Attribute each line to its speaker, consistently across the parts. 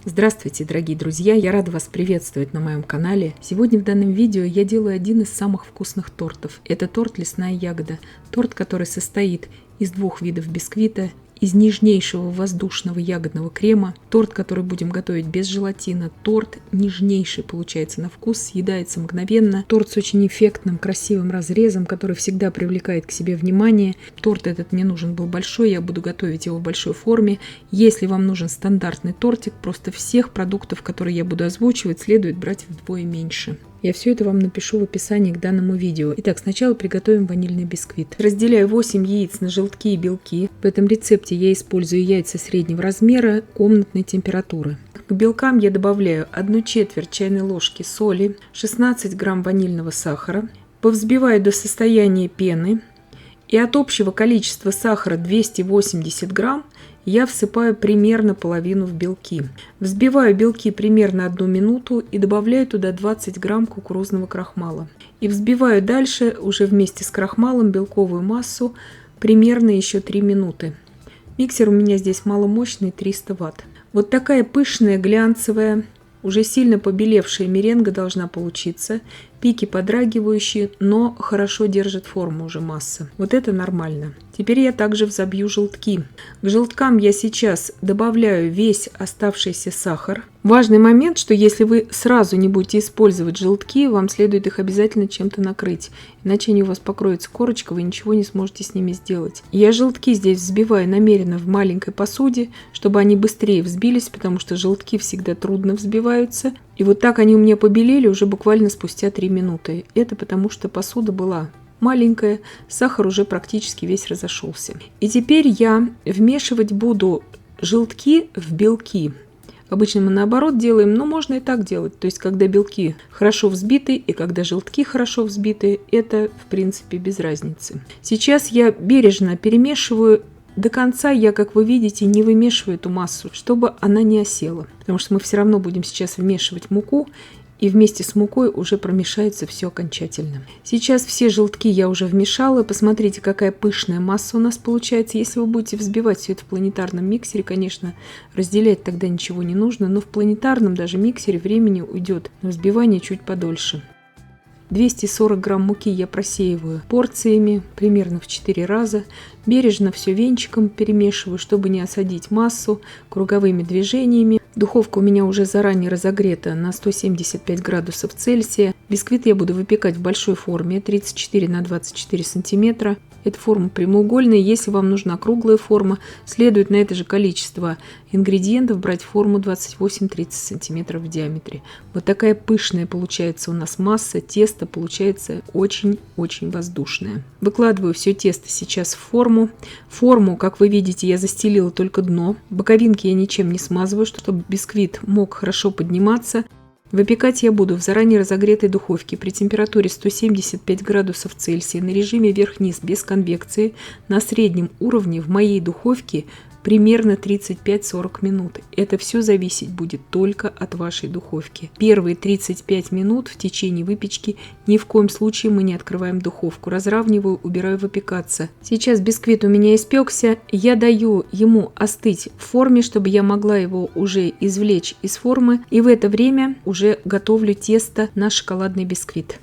Speaker 1: Здравствуйте, дорогие друзья! Я рада вас приветствовать на моем канале. Сегодня в данном видео я делаю один из самых вкусных тортов. Это торт «Лесная ягода». Торт, который состоит из двух видов бисквита, из нежнейшего воздушного ягодного крема. Торт, который будем готовить без желатина. Торт нежнейший получается на вкус, съедается мгновенно. Торт с очень эффектным, красивым разрезом, который всегда привлекает к себе внимание. Торт этот мне нужен был большой, я буду готовить его в большой форме. Если вам нужен стандартный тортик, просто всех продуктов, которые я буду озвучивать, следует брать вдвое меньше. Я все это вам напишу в описании к данному видео. Итак, сначала приготовим ванильный бисквит. Разделяю 8 яиц на желтки и белки. В этом рецепте я использую яйца среднего размера, комнатной температуры. К белкам я добавляю 1/4 чайной ложки соли, 16 грамм ванильного сахара. Повзбиваю до состояния пены. И от общего количества сахара 280 грамм я всыпаю примерно половину в белки. Взбиваю белки примерно 1 минуту и добавляю туда 20 грамм кукурузного крахмала. И взбиваю дальше уже вместе с крахмалом белковую массу примерно еще 3 минуты. Миксер у меня здесь маломощный, 300 Вт. Вот такая пышная, глянцевая, уже сильно побелевшая меренга должна получиться. Пики подрагивающие, но хорошо держит форму уже масса. Вот это нормально. Теперь я также взобью желтки. К желткам я сейчас добавляю весь оставшийся сахар. Важный момент, что если вы сразу не будете использовать желтки, вам следует их обязательно чем-то накрыть. Иначе они у вас покроются корочкой, вы ничего не сможете с ними сделать. Я желтки здесь взбиваю намеренно в маленькой посуде, чтобы они быстрее взбились, потому что желтки всегда трудно взбиваются. И вот так они у меня побелели уже буквально спустя 3 минуты. Это потому что посуда была маленькая, сахар уже практически весь разошелся. И теперь я вмешивать буду желтки в белки. Обычно мы наоборот делаем, но можно и так делать. То есть, когда белки хорошо взбиты и когда желтки хорошо взбиты, это в принципе без разницы. Сейчас я бережно перемешиваю. До конца я, как вы видите, не вымешиваю эту массу, чтобы она не осела. Потому что мы все равно будем сейчас вмешивать муку, и вместе с мукой уже промешается все окончательно. Сейчас все желтки я уже вмешала. Посмотрите, какая пышная масса у нас получается. Если вы будете взбивать все это в планетарном миксере, конечно, разделять тогда ничего не нужно, но в планетарном даже миксере времени уйдет на взбивание чуть подольше. 240 грамм муки я просеиваю порциями, примерно в 4 раза. Бережно все венчиком перемешиваю, чтобы не осадить массу, круговыми движениями. Духовка у меня уже заранее разогрета на 175 градусов Цельсия. Бисквит я буду выпекать в большой форме, 34 на 24 сантиметра. Эта форма прямоугольная. Если вам нужна круглая форма, следует на это же количество ингредиентов брать форму 28-30 сантиметров в диаметре. Вот такая пышная получается у нас масса. Тесто получается очень-очень воздушное. Выкладываю все тесто сейчас в форму. Форму, как вы видите, я застелила только дно. Боковинки я ничем не смазываю, чтобы бисквит мог хорошо подниматься. Выпекать я буду в заранее разогретой духовке при температуре 175 градусов Цельсия на режиме вверх-вниз без конвекции на среднем уровне в моей духовке примерно 35-40 минут. Это все зависеть будет только от вашей духовки. Первые 35 минут в течение выпечки ни в коем случае мы не открываем духовку. Разравниваю, убираю выпекаться. Сейчас бисквит у меня испекся. Я даю ему остыть в форме, чтобы я могла его уже извлечь из формы. И в это время уже готовлю тесто на шоколадный бисквит.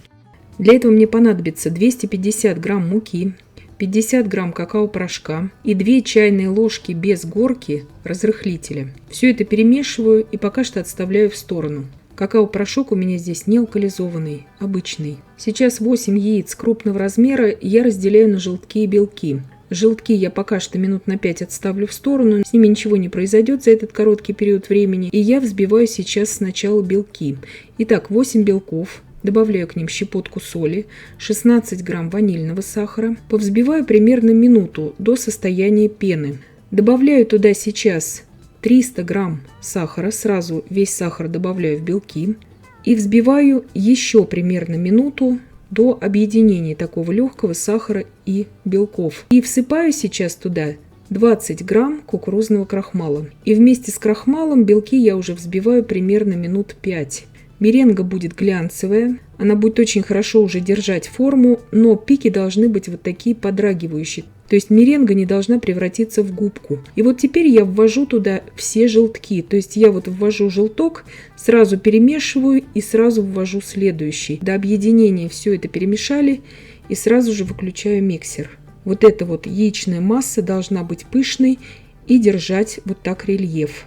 Speaker 1: Для этого мне понадобится 250 грамм муки, 50 грамм какао-порошка и 2 чайные ложки без горки разрыхлителя. Все это перемешиваю и пока что отставляю в сторону. Какао-порошок у меня здесь не алкализованный, обычный. Сейчас 8 яиц крупного размера я разделяю на желтки и белки. Желтки я пока что минут на 5 отставлю в сторону, с ними ничего не произойдет за этот короткий период времени. И я взбиваю сейчас сначала белки. Итак, 8 белков. Добавляю к ним щепотку соли, 16 грамм ванильного сахара. Повзбиваю примерно минуту до состояния пены. Добавляю туда сейчас 300 грамм сахара. Сразу весь сахар добавляю в белки. И взбиваю еще примерно минуту до объединения такого легкого сахара и белков. И всыпаю сейчас туда 20 грамм кукурузного крахмала. И вместе с крахмалом белки я уже взбиваю примерно минут 5. Меренга будет глянцевая, она будет очень хорошо уже держать форму, но пики должны быть вот такие подрагивающие. То есть меренга не должна превратиться в губку. И вот теперь я ввожу туда все желтки. То есть я вот ввожу желток, сразу перемешиваю и сразу ввожу следующий. До объединения все это перемешали и сразу же выключаю миксер. Вот эта вот яичная масса должна быть пышной и держать вот так рельеф.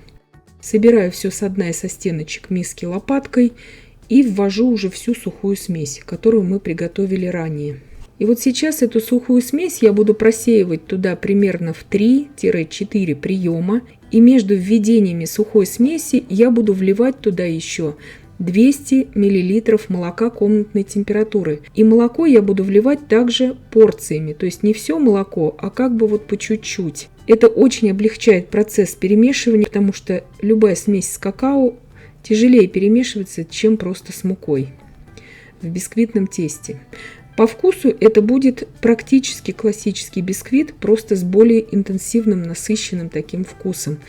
Speaker 1: Собираю все со дна и со стеночек миски лопаткой и ввожу уже всю сухую смесь, которую мы приготовили ранее. И вот сейчас эту сухую смесь я буду просеивать туда примерно в 3-4 приема. И между введениями сухой смеси я буду вливать туда еще 200 мл молока комнатной температуры. И молоко я буду вливать также порциями. То есть не все молоко, а как бы вот по чуть-чуть. Это очень облегчает процесс перемешивания, потому что любая смесь с какао тяжелее перемешивается, чем просто с мукой в бисквитном тесте. По вкусу это будет практически классический бисквит, просто с более интенсивным, насыщенным таким вкусом.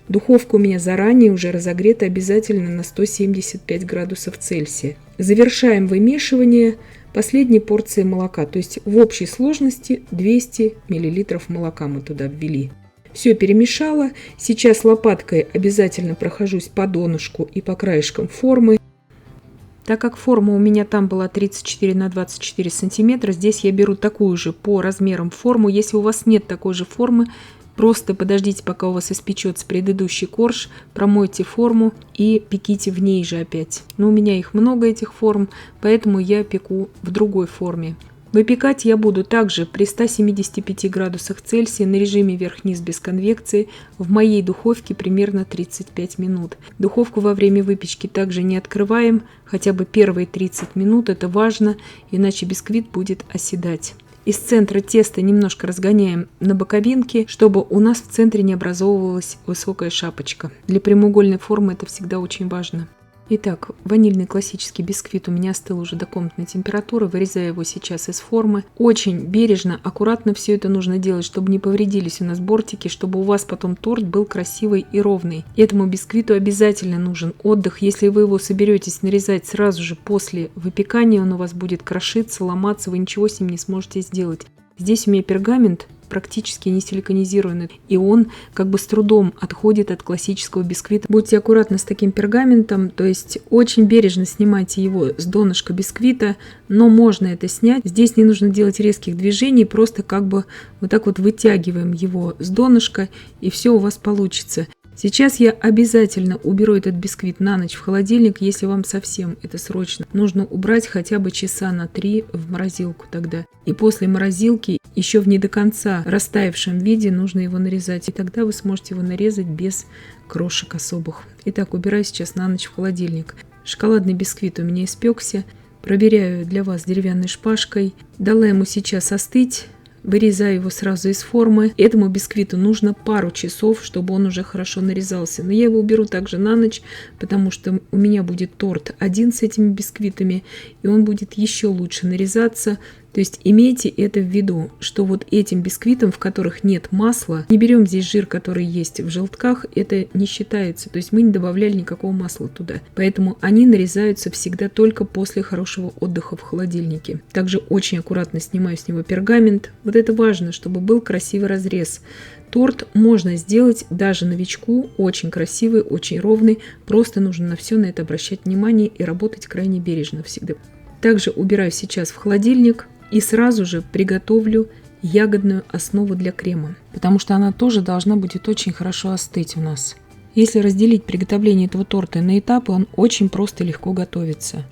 Speaker 1: Духовка у меня заранее уже разогрета обязательно на 175 градусов Цельсия. Завершаем вымешивание последней порцией молока, то есть в общей сложности 200 мл молока мы туда ввели. Все перемешала. Сейчас лопаткой обязательно прохожусь по донышку и по краешкам формы. Так как форма у меня там была 34 на 24 сантиметра, здесь я беру такую же по размерам форму. Если у вас нет такой же формы, просто подождите, пока у вас испечется предыдущий корж, промойте форму и пеките в ней же опять. Но у меня их много, этих форм, поэтому я пеку в другой форме. Выпекать я буду также при 175 градусах Цельсия на режиме вверх-вниз без конвекции в моей духовке примерно 35 минут. Духовку во время выпечки также не открываем, хотя бы первые 30 минут, это важно, иначе бисквит будет оседать. Из центра теста немножко разгоняем на боковинке, чтобы у нас в центре не образовывалась высокая шапочка. Для прямоугольной формы это всегда очень важно. Итак, ванильный классический бисквит у меня остыл уже до комнатной температуры. Вырезаю его сейчас из формы. Очень бережно, аккуратно все это нужно делать, чтобы не повредились у нас бортики, чтобы у вас потом торт был красивый и ровный. Этому бисквиту обязательно нужен отдых. Если вы его соберетесь нарезать сразу же после выпекания, он у вас будет крошиться, ломаться, вы ничего с ним не сможете сделать. Здесь у меня пергамент практически не силиконизированный, и он как бы с трудом отходит от классического бисквита. Будьте аккуратны с таким пергаментом, то есть очень бережно снимайте его с донышка бисквита, но можно это снять. Здесь не нужно делать резких движений, просто как бы вот так вот вытягиваем его с донышка, и все у вас получится. Сейчас я обязательно уберу этот бисквит на ночь в холодильник, если вам совсем это срочно. Нужно убрать хотя бы часа на 3 в морозилку тогда. И после морозилки, еще в не до конца растаявшем виде, нужно его нарезать. И тогда вы сможете его нарезать без крошек особых. Итак, убираю сейчас на ночь в холодильник. Шоколадный бисквит у меня испекся. Проверяю для вас деревянной шпажкой. Дала ему сейчас остыть. Вырезаю его сразу из формы. Этому бисквиту нужно пару часов, чтобы он уже хорошо нарезался. Но я его уберу также на ночь, потому что у меня будет торт один с этими бисквитами, и он будет еще лучше нарезаться. То есть имейте это в виду, что вот этим бисквитам, в которых нет масла, не берем здесь жир, который есть в желтках, это не считается. То есть мы не добавляли никакого масла туда. Поэтому они нарезаются всегда только после хорошего отдыха в холодильнике. Также очень аккуратно снимаю с него пергамент. Вот это важно, чтобы был красивый разрез. Торт можно сделать даже новичку, очень красивый, очень ровный. Просто нужно на все на это обращать внимание и работать крайне бережно всегда. Также убираю сейчас в холодильник. И сразу же приготовлю ягодную основу для крема, потому что она тоже должна будет очень хорошо остыть у нас. Если разделить приготовление этого торта на этапы, он очень просто и легко готовится.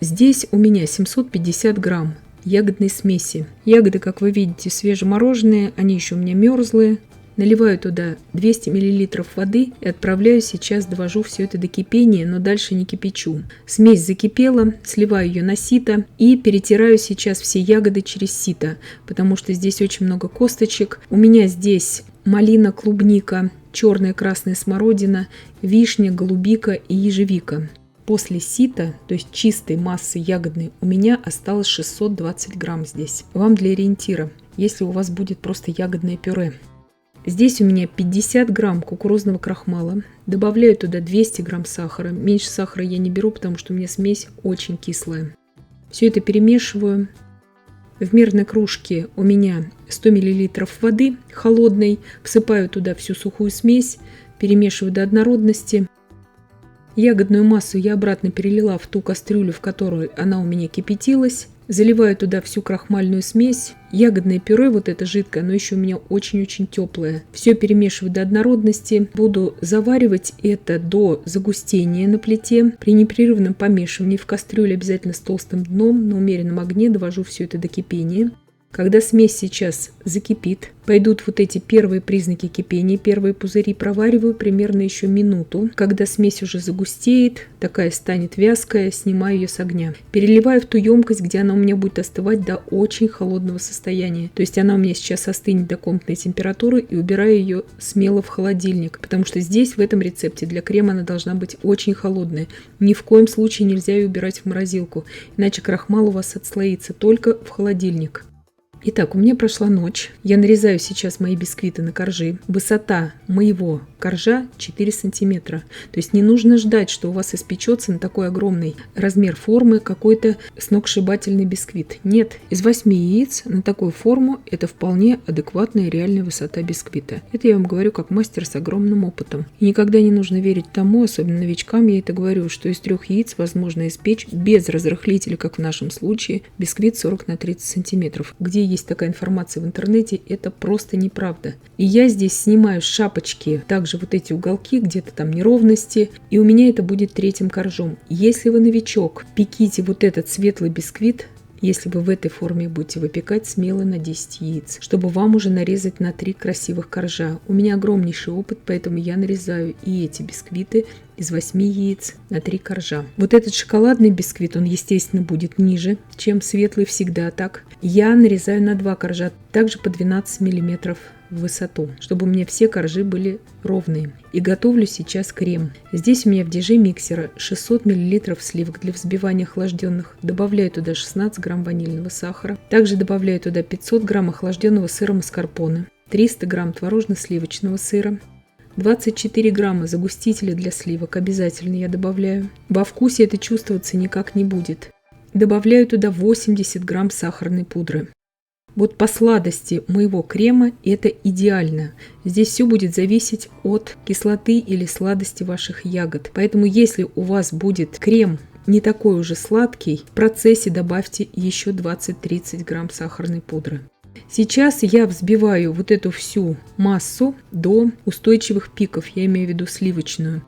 Speaker 1: Здесь у меня 750 грамм ягодной смеси. Ягоды, как вы видите, свежемороженые, они еще у меня мерзлые. Наливаю туда 200 мл воды и отправляю сейчас, довожу все это до кипения, но дальше не кипячу. Смесь закипела, сливаю ее на сито и перетираю сейчас все ягоды через сито, потому что здесь очень много косточек. У меня здесь малина, клубника, черная красная смородина, вишня, голубика и ежевика. После сита, то есть чистой массы ягодной, у меня осталось 620 грамм здесь. Вам для ориентира, если у вас будет просто ягодное пюре. Здесь у меня 50 грамм кукурузного крахмала. Добавляю туда 200 грамм сахара. Меньше сахара я не беру, потому что у меня смесь очень кислая. Все это перемешиваю. В мерной кружке у меня 100 мл воды холодной. Всыпаю туда всю сухую смесь, перемешиваю до однородности. Ягодную массу я обратно перелила в ту кастрюлю, в которой она у меня кипятилась. Заливаю туда всю крахмальную смесь. Ягодное пюре, вот это жидкое, оно еще у меня очень-очень теплое. Все перемешиваю до однородности. Буду заваривать это до загустения на плите. При непрерывном помешивании в кастрюле обязательно с толстым дном на умеренном огне довожу все это до кипения. Когда смесь сейчас закипит, пойдут вот эти первые признаки кипения, первые пузыри, провариваю примерно еще минуту. Когда смесь уже загустеет, такая станет вязкая, снимаю ее с огня. Переливаю в ту емкость, где она у меня будет остывать до очень холодного состояния. То есть она у меня сейчас остынет до комнатной температуры, и убираю ее смело в холодильник, потому что здесь в этом рецепте для крема она должна быть очень холодная. Ни в коем случае нельзя ее убирать в морозилку, иначе крахмал у вас отслоится, только в холодильник. Итак, у меня прошла ночь. Я нарезаю сейчас мои бисквиты на коржи. Высота моего коржа 4 сантиметра. То есть не нужно ждать, что у вас испечется на такой огромный размер формы какой-то сногсшибательный бисквит. Нет, из 8 яиц на такую форму это вполне адекватная реальная высота бисквита. Это я вам говорю как мастер с огромным опытом. И никогда не нужно верить тому, особенно новичкам я это говорю, что из 3 яиц возможно испечь без разрыхлителя, как в нашем случае, бисквит 40 на 30 сантиметров. Где есть такая информация в интернете, это просто неправда. И я здесь снимаю с шапочки также вот эти уголки, где-то там неровности, и у меня это будет третьим коржом. Если вы новичок, пеките вот этот светлый бисквит, если вы в этой форме будете выпекать, смело на 10 яиц, чтобы вам уже нарезать на 3 красивых коржа. У меня огромнейший опыт, поэтому я нарезаю и эти бисквиты из 8 яиц на 3 коржа. Вот этот шоколадный бисквит, он, естественно, будет ниже, чем светлый, всегда так. Я нарезаю на 2 коржа, также по 12 мм в высоту, чтобы у меня все коржи были ровные. И готовлю сейчас крем. Здесь у меня в диже миксера 600 мл сливок для взбивания охлажденных. Добавляю туда 16 грамм ванильного сахара. Также добавляю туда 500 грамм охлажденного сыра маскарпоне, 300 грамм творожно-сливочного сыра, 24 грамма загустителя для сливок обязательно я добавляю. Во вкусе это чувствоваться никак не будет. Добавляю туда 80 грамм сахарной пудры. Вот по сладости моего крема это идеально. Здесь все будет зависеть от кислоты или сладости ваших ягод. Поэтому если у вас будет крем не такой уже сладкий, в процессе добавьте еще 20-30 грамм сахарной пудры. Сейчас я взбиваю вот эту всю массу до устойчивых пиков, я имею в виду сливочную.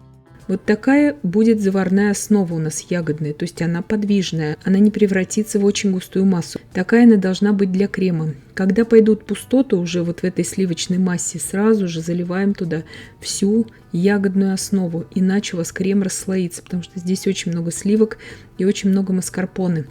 Speaker 1: Вот такая будет заварная основа у нас ягодная, то есть она подвижная, она не превратится в очень густую массу. Такая она должна быть для крема. Когда пойдут пустоты уже вот в этой сливочной массе, сразу же заливаем туда всю ягодную основу, иначе у вас крем расслоится, потому что здесь очень много сливок и очень много маскарпоне.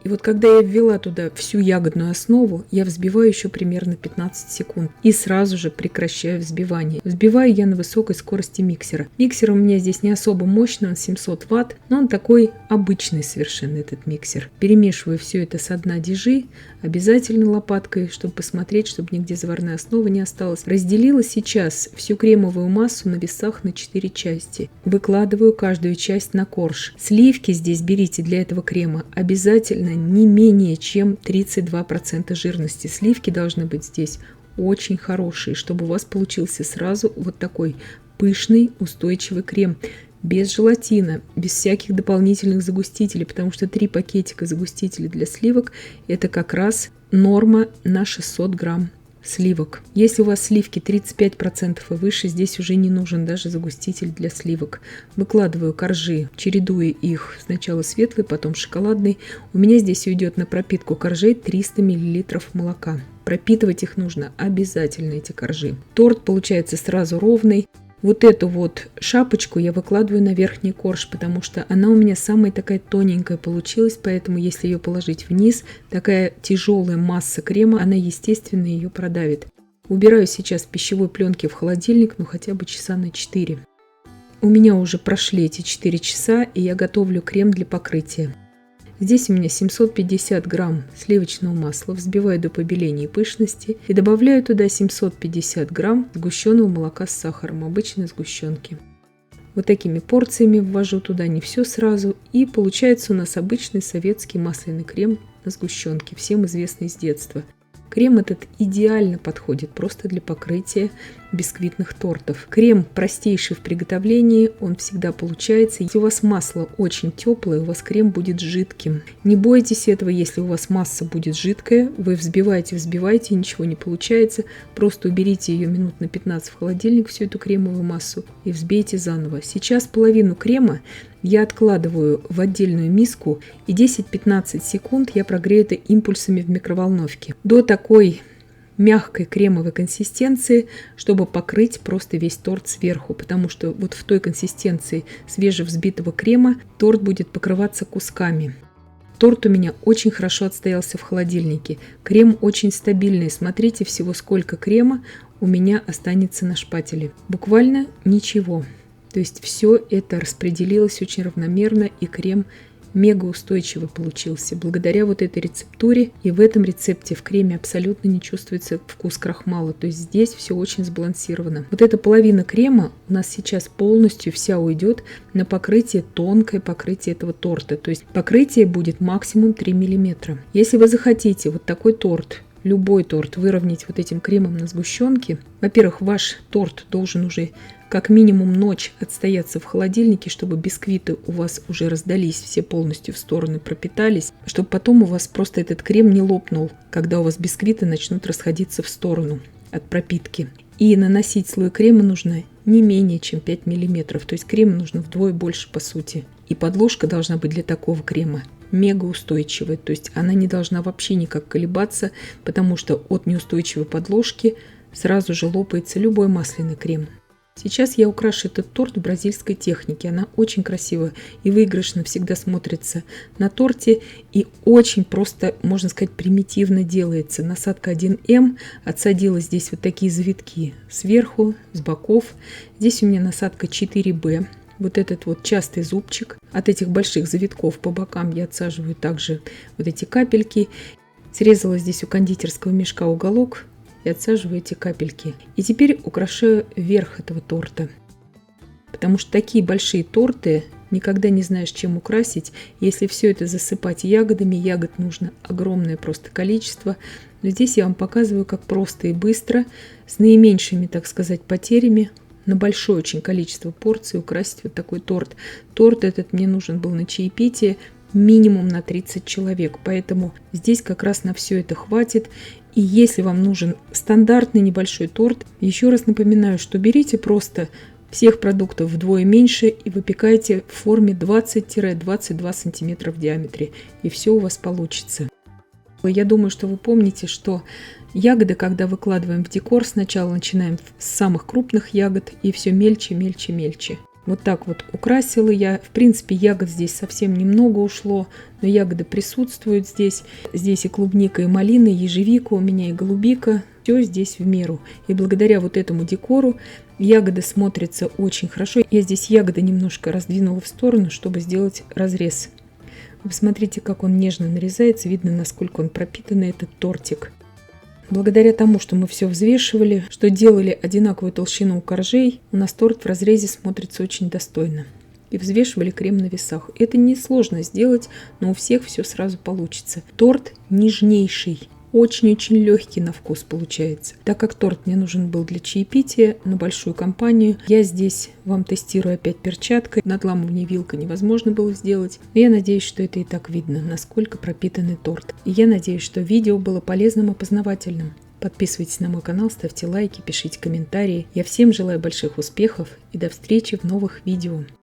Speaker 1: И вот когда я ввела туда всю ягодную основу, я взбиваю еще примерно 15 секунд и сразу же прекращаю взбивание. Взбиваю я на высокой скорости миксера. Миксер у меня здесь не особо мощный, он 700 Вт, но он такой обычный совершенно этот миксер. Перемешиваю все это с дна дижи, обязательно лопаткой, чтобы посмотреть, чтобы нигде заварная основа не осталась. Разделила сейчас всю кремовую массу на весах на 4 части. Выкладываю каждую часть на корж. Сливки здесь берите для этого крема обязательно не менее чем 32% жирности. Сливки должны быть здесь очень хорошие, чтобы у вас получился сразу вот такой пышный, устойчивый крем. Без желатина, без всяких дополнительных загустителей, потому что 3 пакетика загустителей для сливок это как раз норма на 600 грамм сливок. Если у вас сливки 35% и выше, здесь уже не нужен даже загуститель для сливок. Выкладываю коржи, чередуя их сначала светлый, потом шоколадный. У меня здесь уйдет на пропитку коржей 300 мл молока. Пропитывать их нужно обязательно, эти коржи. Торт получается сразу ровный. Вот эту вот шапочку я выкладываю на верхний корж, потому что она у меня самая такая тоненькая получилась, поэтому если ее положить вниз, такая тяжелая масса крема, она естественно ее продавит. Убираю сейчас пищевой пленки в холодильник, ну хотя бы часа на 4. У меня уже прошли эти 4 часа, и я готовлю крем для покрытия. Здесь у меня 750 грамм сливочного масла, взбиваю до побеления и пышности и добавляю туда 750 грамм сгущенного молока с сахаром, обычной сгущенки. Вот такими порциями ввожу туда не все сразу, и получается у нас обычный советский масляный крем на сгущенке, всем известный с детства. Крем этот идеально подходит просто для покрытия бисквитных тортов. Крем простейший в приготовлении, он всегда получается. Если у вас масло очень теплое, у вас крем будет жидким. Не бойтесь этого, если у вас масса будет жидкая, вы взбиваете, ничего не получается. Просто уберите ее минут на 15 в холодильник, всю эту кремовую массу, и взбейте заново. Сейчас половину крема я откладываю в отдельную миску, и 10-15 секунд я прогрею это импульсами в микроволновке. До такой мягкой кремовой консистенции, чтобы покрыть просто весь торт сверху, потому что вот в той консистенции свежевзбитого крема торт будет покрываться кусками. Торт у меня очень хорошо отстоялся в холодильнике. Крем очень стабильный. Смотрите, всего сколько крема у меня останется на шпателе. Буквально ничего. То есть все это распределилось очень равномерно, и крем мега устойчивый получился. Благодаря вот этой рецептуре, и в этом рецепте в креме абсолютно не чувствуется вкус крахмала. То есть здесь все очень сбалансировано. Вот эта половина крема у нас сейчас полностью вся уйдет на покрытие, тонкое покрытие этого торта. То есть покрытие будет максимум 3 мм. Если вы захотите вот такой торт, любой торт, выровнять вот этим кремом на сгущенке, во-первых, ваш торт должен уже как минимум ночь отстояться в холодильнике, чтобы бисквиты у вас уже раздались, все полностью в стороны пропитались, чтобы потом у вас просто этот крем не лопнул, когда у вас бисквиты начнут расходиться в сторону от пропитки. И наносить слой крема нужно не менее чем 5 мм, то есть крема нужно вдвое больше по сути. И подложка должна быть для такого крема мега устойчивая, то есть она не должна вообще никак колебаться, потому что от неустойчивой подложки сразу же лопается любой масляный крем. Сейчас я украшу этот торт в бразильской технике. Она очень красиво и выигрышно всегда смотрится на торте и очень просто, можно сказать, примитивно делается. Насадка 1М, отсадила здесь вот такие завитки сверху, с боков. Здесь у меня насадка 4Б. Вот этот вот частый зубчик. От этих больших завитков по бокам я отсаживаю также вот эти капельки. Срезала здесь у кондитерского мешка уголок и отсаживаю эти капельки. И теперь украшаю верх этого торта. Потому что такие большие торты никогда не знаешь, чем украсить. Если все это засыпать ягодами, ягод нужно огромное просто количество. Но здесь я вам показываю, как просто и быстро, с наименьшими, так сказать, потерями, на большое очень количество порций украсить вот такой торт. Торт этот мне нужен был на чаепитие минимум на 30 человек, поэтому здесь как раз на все это хватит. И если вам нужен стандартный небольшой торт, еще раз напоминаю, что берите просто всех продуктов вдвое меньше и выпекайте в форме 20-22 см в диаметре, и все у вас получится. Я думаю, что вы помните, что ягоды, когда выкладываем в декор, сначала начинаем с самых крупных ягод и все мельче, мельче, мельче. Вот так вот украсила я. В принципе, ягод здесь совсем немного ушло, но ягоды присутствуют здесь. Здесь и клубника, и малина, и ежевика, у меня и голубика. Все здесь в меру. И благодаря вот этому декору ягоды смотрятся очень хорошо. Я здесь ягоды немножко раздвинула в сторону, чтобы сделать разрез. Вы посмотрите, как он нежно нарезается. Видно, насколько он пропитанный, этот тортик. Благодаря тому, что мы все взвешивали, что делали одинаковую толщину коржей, у нас торт в разрезе смотрится очень достойно. И взвешивали крем на весах. Это несложно сделать, но у всех все сразу получится. Торт нежнейший, очень-очень легкий на вкус получается. Так как торт мне нужен был для чаепития на большую компанию, я здесь вам тестирую опять перчаткой. Надламывание вилкой невозможно было сделать. Но я надеюсь, что это и так видно, насколько пропитанный торт. И я надеюсь, что видео было полезным и познавательным. Подписывайтесь на мой канал, ставьте лайки, пишите комментарии. Я всем желаю больших успехов и до встречи в новых видео.